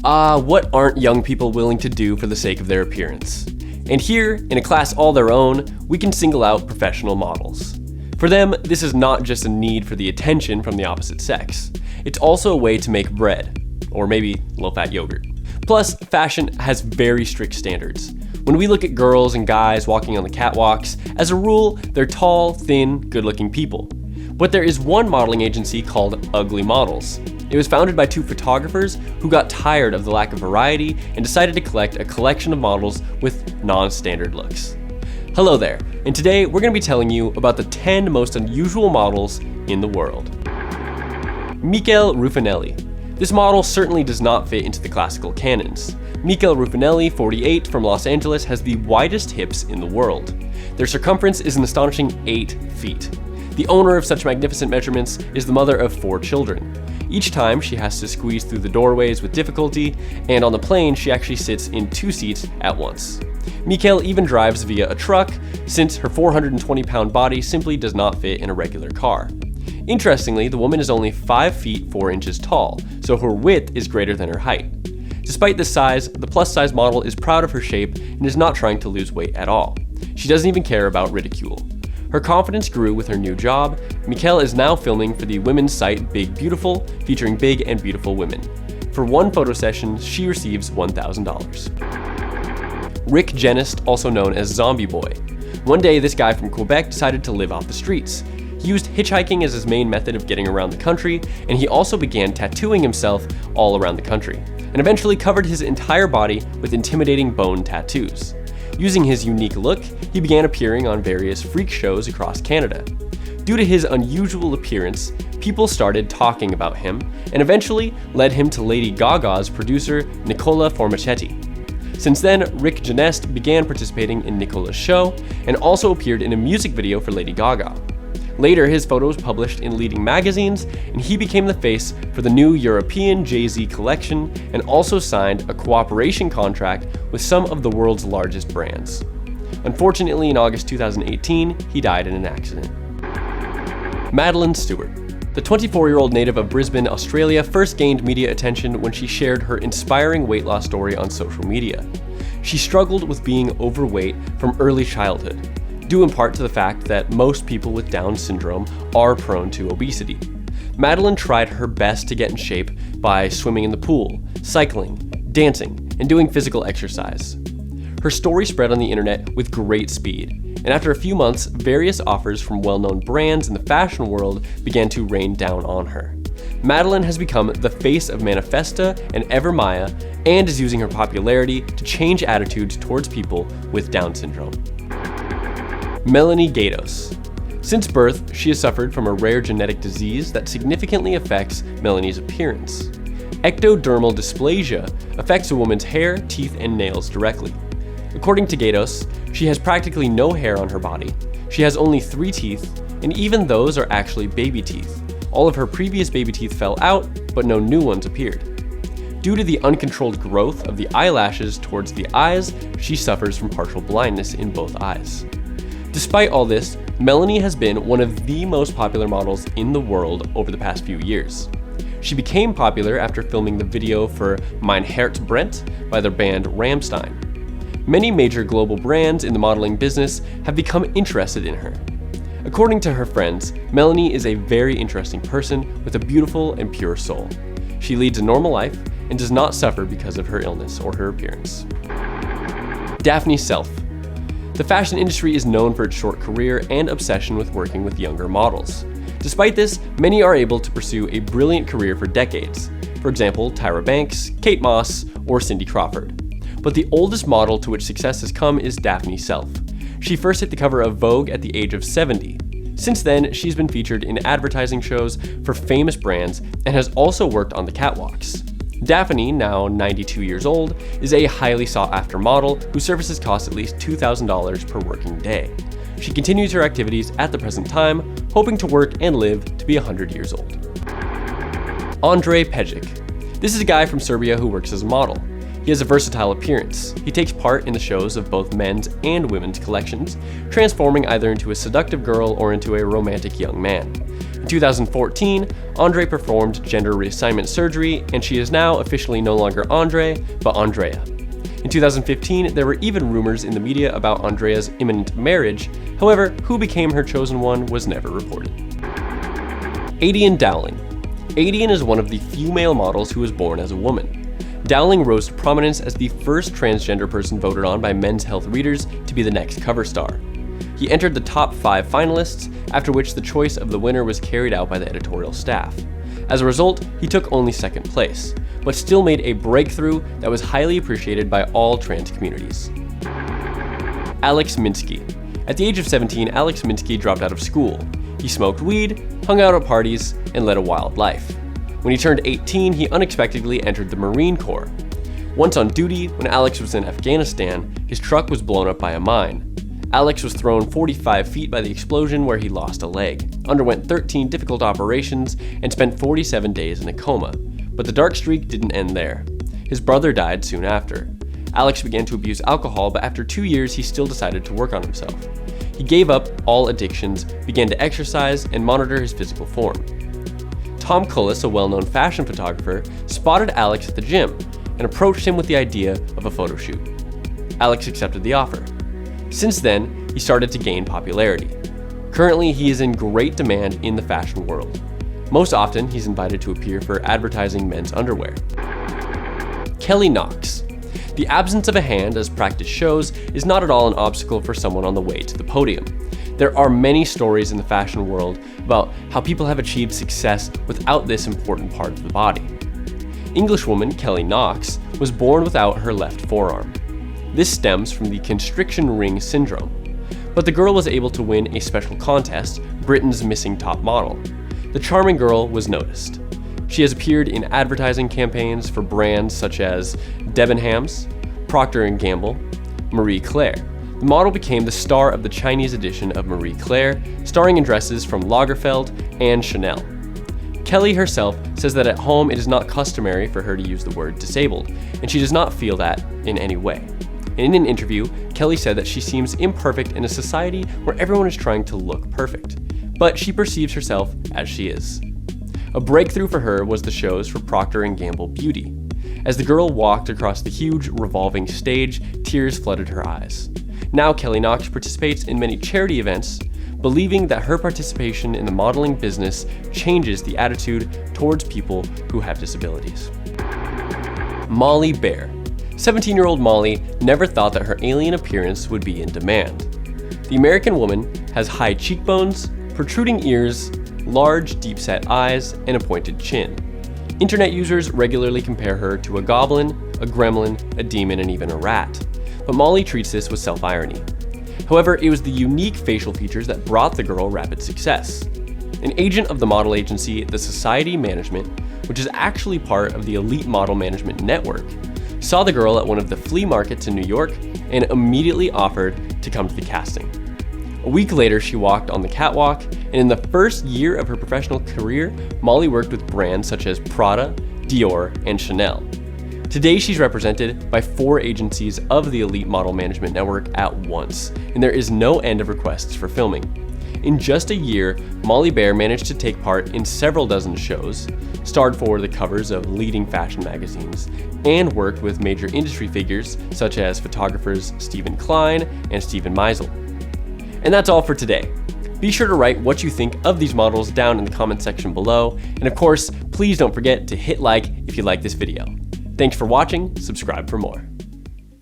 What aren't young people willing to do for the sake of their appearance? And here, in a class all their own, we can single out professional models. For them, this is not just a need for the attention from the opposite sex. It's also a way to make bread, or maybe low-fat yogurt. Plus, fashion has very strict standards. When we look at girls and guys walking on the catwalks, as a rule, they're tall, thin, good-looking people. But there is one modeling agency called Ugly Models. It was founded by two photographers who got tired of the lack of variety and decided to collect a collection of models with non-standard looks. Hello there, and today we're going to be telling you about the 10 most unusual models in the world. Mikaela Ruffanelli. This model certainly does not fit into the classical canons. Mikaela Ruffanelli, 48, from Los Angeles, has the widest hips in the world. Their circumference is an astonishing 8 feet. The owner of such magnificent measurements is the mother of 4 children. Each time, she has to squeeze through the doorways with difficulty, and on the plane, she actually sits in 2 seats at once. Mikaela even drives via a truck, since her 420-pound body simply does not fit in a regular car. Interestingly, the woman is only 5 feet 4 inches tall, so her width is greater than her height. Despite this size, the plus-size model is proud of her shape and is not trying to lose weight at all. She doesn't even care about ridicule. Her confidence grew with her new job. Mikaela is now filming for the women's site Big Beautiful, featuring big and beautiful women. For one photo session, she receives $1,000. Rick Genest, also known as Zombie Boy. One day, this guy from Quebec decided to live off the streets. He used hitchhiking as his main method of getting around the country, and he also began tattooing himself all around the country, and eventually covered his entire body with intimidating bone tattoos. Using his unique look, he began appearing on various freak shows across Canada. Due to his unusual appearance, people started talking about him, and eventually led him to Lady Gaga's producer, Nicola Formichetti. Since then, Rick Genest began participating in Nicola's show, and also appeared in a music video for Lady Gaga. Later, his photo was published in leading magazines, and he became the face for the new European Jay-Z collection, and also signed a cooperation contract with some of the world's largest brands. Unfortunately, in August 2018, he died in an accident. Madeline Stewart. The 24-year-old native of Brisbane, Australia, first gained media attention when she shared her inspiring weight loss story on social media. She struggled with being overweight from early childhood, due in part to the fact that most people with Down syndrome are prone to obesity. Madeline tried her best to get in shape by swimming in the pool, cycling, dancing, and doing physical exercise. Her story spread on the internet with great speed, and after a few months, various offers from well-known brands in the fashion world began to rain down on her. Madeline has become the face of Manifesta and Evermaya, and is using her popularity to change attitudes towards people with Down syndrome. Melanie Gatos. Since birth, she has suffered from a rare genetic disease that significantly affects Melanie's appearance. Ectodermal dysplasia affects a woman's hair, teeth, and nails directly. According to Gatos, she has practically no hair on her body, she has only 3 teeth, and even those are actually baby teeth. All of her previous baby teeth fell out, but no new ones appeared. Due to the uncontrolled growth of the eyelashes towards the eyes, she suffers from partial blindness in both eyes. Despite all this, Melanie has been one of the most popular models in the world over the past few years. She became popular after filming the video for Mein Herz brennt by the band Rammstein. Many major global brands in the modeling business have become interested in her. According to her friends, Melanie is a very interesting person with a beautiful and pure soul. She leads a normal life and does not suffer because of her illness or her appearance. Daphnes Self. The fashion industry is known for its short career and obsession with working with younger models. Despite this, many are able to pursue a brilliant career for decades. For example, Tyra Banks, Kate Moss, or Cindy Crawford. But the oldest model to which success has come is Daphnes Self. She first hit the cover of Vogue at the age of 70. Since then, she's been featured in advertising shows for famous brands and has also worked on the catwalks. Daphne, now 92 years old, is a highly sought-after model whose services cost at least $2,000 per working day. She continues her activities at the present time, hoping to work and live to be 100 years old. Pejic. This is a guy from Serbia who works as a model. He has a versatile appearance. He takes part in the shows of both men's and women's collections, transforming either into a seductive girl or into a romantic young man. In 2014, Andre performed gender reassignment surgery, and she is now officially no longer Andre, but Andrea. In 2015, there were even rumors in the media about Andrea's imminent marriage. However, who became her chosen one was never reported. Adian Dowling. Adian is one of the few male models who was born as a woman. Dowling rose to prominence as the first transgender person voted on by Men's Health readers to be the next cover star. He entered the top 5 finalists, after which the choice of the winner was carried out by the editorial staff. As a result, he took only second place, but still made a breakthrough that was highly appreciated by all trans communities. Alex Minsky. At the age of 17, Alex Minsky dropped out of school. He smoked weed, hung out at parties, and led a wild life. When he turned 18, he unexpectedly entered the Marine Corps. Once on duty, when Alex was in Afghanistan, his truck was blown up by a mine. Alex was thrown 45 feet by the explosion, where he lost a leg, underwent 13 difficult operations, and spent 47 days in a coma. But the dark streak didn't end there. His brother died soon after. Alex began to abuse alcohol, but after 2 years, he still decided to work on himself. He gave up all addictions, began to exercise, and monitor his physical form. Tom Cullis, a well-known fashion photographer, spotted Alex at the gym and approached him with the idea of a photo shoot. Alex accepted the offer. Since then, he started to gain popularity. Currently, he is in great demand in the fashion world. Most often, he's invited to appear for advertising men's underwear. Kelly Knox. The absence of a hand, as practice shows, is not at all an obstacle for someone on the way to the podium. There are many stories in the fashion world about how people have achieved success without this important part of the body. Englishwoman Kelly Knox was born without her left forearm. This stems from the constriction ring syndrome. But the girl was able to win a special contest, Britain's Missing Top Model. The charming girl was noticed. She has appeared in advertising campaigns for brands such as Debenhams, Procter & Gamble, Marie Claire. The model became the star of the Chinese edition of Marie Claire, starring in dresses from Lagerfeld and Chanel. Kelly herself says that at home it is not customary for her to use the word disabled, and she does not feel that in any way. In an interview, Kelly said that she seems imperfect in a society where everyone is trying to look perfect, but she perceives herself as she is. A breakthrough for her was the shows for Procter & Gamble Beauty. As the girl walked across the huge revolving stage, tears flooded her eyes. Now Kelly Knox participates in many charity events, believing that her participation in the modeling business changes the attitude towards people who have disabilities. Molly Bear. 17-year-old Molly never thought that her alien appearance would be in demand. The American woman has high cheekbones, protruding ears, large, deep-set eyes, and a pointed chin. Internet users regularly compare her to a goblin, a gremlin, a demon, and even a rat. But Molly treats this with self-irony. However, it was the unique facial features that brought the girl rapid success. An agent of the model agency, the Society Management, which is actually part of the Elite Model Management Network, saw the girl at one of the flea markets in New York and immediately offered to come to the casting. A week later, she walked on the catwalk, and in the first year of her professional career, Molly worked with brands such as Prada, Dior, and Chanel. Today, she's represented by 4 agencies of the Elite Model Management Network at once, and there is no end of requests for filming. In just a year, Molly Bear managed to take part in several dozen shows, starred for the covers of leading fashion magazines, and worked with major industry figures such as photographers Stephen Klein and Stephen Meisel. And that's all for today. Be sure to write what you think of these models down in the comment section below, and of course, please don't forget to hit like if you like this video. Thanks for watching, subscribe for more.